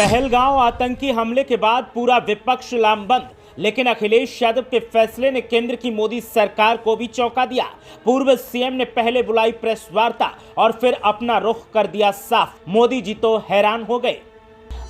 पहलगांव आतंकी हमले के बाद पूरा विपक्ष लामबंद, लेकिन अखिलेश यादव के फैसले ने केंद्र की मोदी सरकार को भी चौंका दिया। पूर्व सीएम ने पहले बुलाई प्रेस वार्ता और फिर अपना रुख कर दिया साफ। मोदी जी तो हैरान हो गए।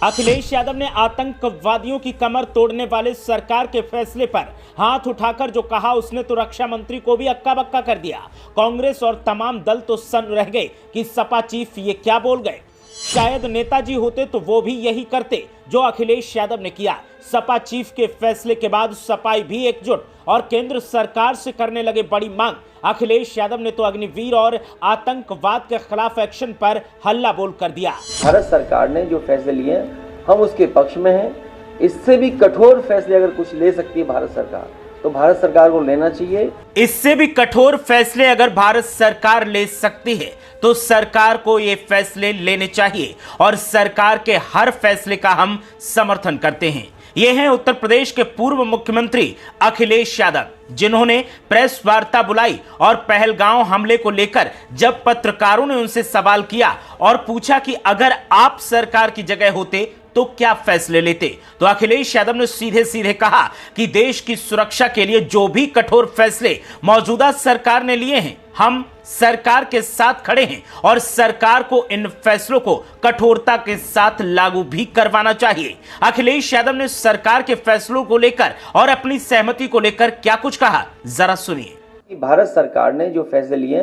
अखिलेश यादव ने आतंकवादियों की कमर तोड़ने वाले सरकार के फैसले पर हाथ उठाकर जो कहा, उसने तो रक्षा मंत्री को भी अक्का बक्का कर दिया। कांग्रेस और तमाम दल तो सन्न रह गए कि सपा चीफ ये क्या बोल गए। शायद नेताजी होते तो वो भी यही करते जो अखिलेश यादव ने किया। सपा चीफ के फैसले के बाद सपाई भी एकजुट और केंद्र सरकार से करने लगे बड़ी मांग। अखिलेश यादव ने तो अग्निवीर और आतंकवाद के खिलाफ एक्शन पर हल्ला बोल कर दिया। भारत सरकार ने जो फैसले लिए हम उसके पक्ष में हैं। इससे भी कठोर फैसले अगर कुछ ले सकती है भारत सरकार तो भारत सरकार को लेना चाहिए। इससे भी कठोर फैसले अगर भारत सरकार ले सकती है तो सरकार को ये फैसले लेने चाहिए और सरकार के हर फैसले का हम समर्थन करते हैं। ये हैं उत्तर प्रदेश के पूर्व मुख्यमंत्री अखिलेश यादव, जिन्होंने प्रेस वार्ता बुलाई और पहलगांव हमले को लेकर जब पत्रकारों ने उनसे सवाल किया और पूछा कि अगर आप सरकार की जगह होते तो क्या फैसले लेते, तो अखिलेश यादव ने सीधे सीधे कहा कि देश की सुरक्षा के लिए जो भी कठोर फैसले मौजूदा सरकार ने लिए हैं, हम सरकार के साथ खड़े हैं और सरकार को इन फैसलों को कठोरता के साथ लागू भी करवाना चाहिए। अखिलेश यादव ने सरकार के फैसलों को लेकर और अपनी सहमति को लेकर क्या कुछ कहा, जरा सुनिए। भारत सरकार ने जो फैसले लिए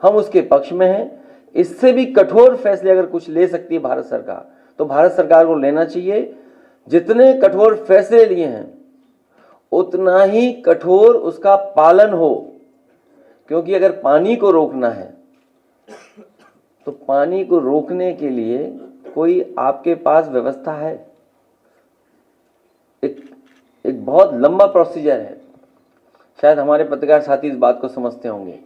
हम उसके पक्ष में हैं। इससे भी कठोर फैसले अगर कुछ ले सकती है भारत सरकार तो भारत सरकार को लेना चाहिए। जितने कठोर फैसले लिए हैं उतना ही कठोर उसका पालन हो, क्योंकि अगर पानी को रोकना है तो पानी को रोकने के लिए कोई आपके पास व्यवस्था है। एक बहुत लंबा प्रोसीजर है। शायद हमारे पत्रकार साथी इस बात को समझते होंगे।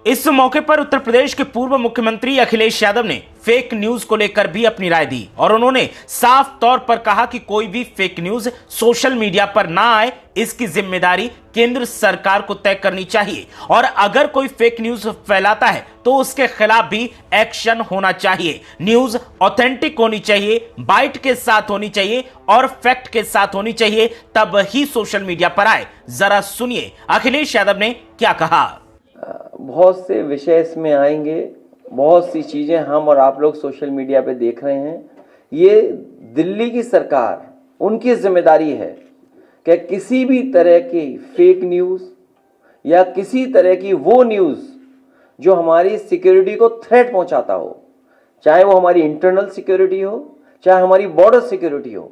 इस मौके पर उत्तर प्रदेश के पूर्व मुख्यमंत्री अखिलेश यादव ने फेक न्यूज को लेकर भी अपनी राय दी और उन्होंने साफ तौर पर कहा कि कोई भी फेक न्यूज सोशल मीडिया पर ना आए, इसकी जिम्मेदारी केंद्र सरकार को तय करनी चाहिए और अगर कोई फेक न्यूज फैलाता है तो उसके खिलाफ भी एक्शन होना चाहिए। न्यूज ऑथेंटिक होनी चाहिए, बाइट के साथ होनी चाहिए और फैक्ट के साथ होनी चाहिए, तब ही सोशल मीडिया पर आए। जरा सुनिए अखिलेश यादव ने क्या कहा। बहुत से विषय इसमें आएंगे, बहुत सी चीजें हम और आप लोग सोशल मीडिया पे देख रहे हैं। ये दिल्ली की सरकार, उनकी जिम्मेदारी है कि किसी भी तरह की फेक न्यूज़ या किसी तरह की वो न्यूज़ जो हमारी सिक्योरिटी को थ्रेट पहुंचाता हो, चाहे वो हमारी इंटरनल सिक्योरिटी हो चाहे हमारी बॉर्डर सिक्योरिटी हो,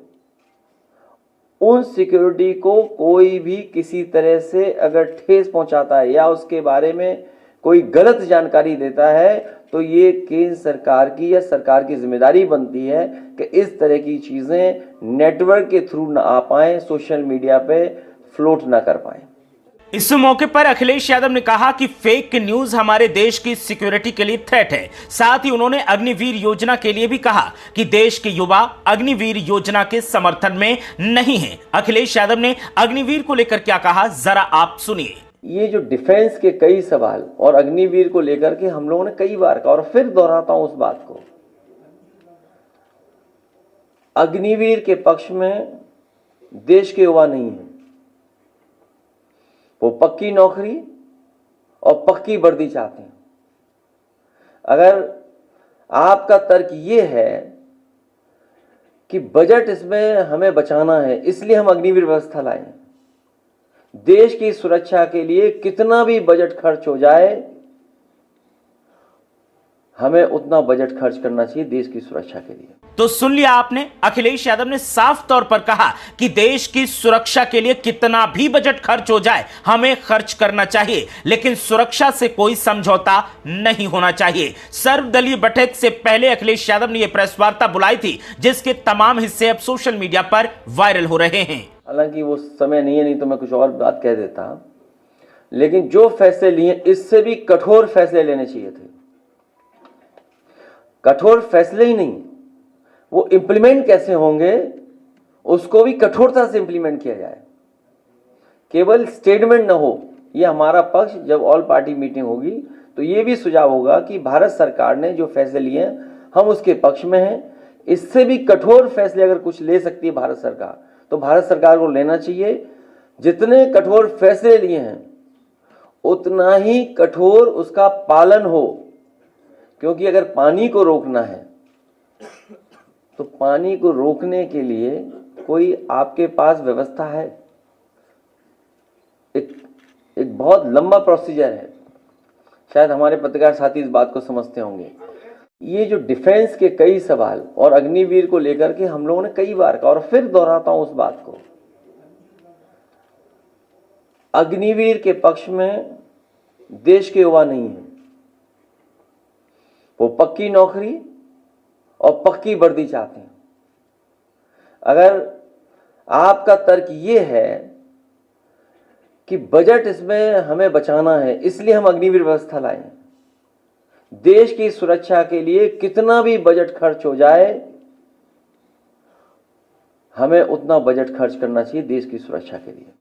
उन सिक्योरिटी को कोई भी किसी तरह से अगर ठेस पहुंचाता है या उसके बारे में कोई गलत जानकारी देता है तो ये केंद्र सरकार की या सरकार की जिम्मेदारी बनती है कि इस तरह की चीजें नेटवर्क के थ्रू ना आ पाए, सोशल मीडिया पे फ्लोट ना कर पाए। इस मौके पर अखिलेश यादव ने कहा कि फेक न्यूज हमारे देश की सिक्योरिटी के लिए थ्रेट है। साथ ही उन्होंने अग्निवीर योजना के लिए भी कहा कि देश के युवा अग्निवीर योजना के समर्थन में नहीं है। अखिलेश यादव ने अग्निवीर को लेकर क्या कहा, जरा आप सुनिए। ये जो डिफेंस के कई सवाल और अग्निवीर को लेकर के हम लोगों ने कई बार कहा और फिर दोहराता हूं उस बात को, अग्निवीर के पक्ष में देश के युवा नहीं है। वो पक्की नौकरी और पक्की वर्दी चाहते हैं। अगर आपका तर्क ये है कि बजट इसमें हमें बचाना है इसलिए हम अग्निवीर व्यवस्था लाए, देश की सुरक्षा के लिए कितना भी बजट खर्च हो जाए हमें उतना बजट खर्च करना चाहिए देश की सुरक्षा के लिए। तो सुन लिया आपने, अखिलेश यादव ने साफ तौर पर कहा कि देश की सुरक्षा के लिए कितना भी बजट खर्च हो जाए हमें खर्च करना चाहिए, लेकिन सुरक्षा से कोई समझौता नहीं होना चाहिए। सर्वदलीय बैठक से पहले अखिलेश यादव ने यह प्रेस वार्ता बुलाई थी जिसके तमाम हिस्से अब सोशल मीडिया पर वायरल हो रहे हैं। हालांकि वो समय नहीं है, नहीं तो मैं कुछ और बात कह देता, लेकिन जो फैसले लिए इससे भी कठोर फैसले लेने चाहिए थे। कठोर फैसले ही नहीं, वो इंप्लीमेंट कैसे होंगे उसको भी कठोरता से इंप्लीमेंट किया जाए, केवल स्टेटमेंट ना हो। ये हमारा पक्ष जब ऑल पार्टी मीटिंग होगी तो ये भी सुझाव होगा कि भारत सरकार ने जो फैसले लिए हम उसके पक्ष में हैं। इससे भी कठोर फैसले अगर कुछ ले सकती है भारत सरकार, तो भारत सरकार को लेना चाहिए। जितने कठोर फैसले लिए हैं उतना ही कठोर उसका पालन हो, क्योंकि अगर पानी को रोकना है तो पानी को रोकने के लिए कोई आपके पास व्यवस्था है, एक बहुत लंबा प्रोसीजर है। शायद हमारे पत्रकार साथी इस बात को समझते होंगे। ये जो डिफेंस के कई सवाल और अग्निवीर को लेकर के हम लोगों ने कई बार कहा, और फिर दोहराता हूं उस बात को, अग्निवीर के पक्ष में देश के युवा नहीं है। वो पक्की नौकरी और पक्की वर्दी चाहते हैं। अगर आपका तर्क ये है कि बजट इसमें हमें बचाना है इसलिए हम अग्निवीर व्यवस्था लाए, देश की सुरक्षा के लिए कितना भी बजट खर्च हो जाए हमें उतना बजट खर्च करना चाहिए देश की सुरक्षा के लिए।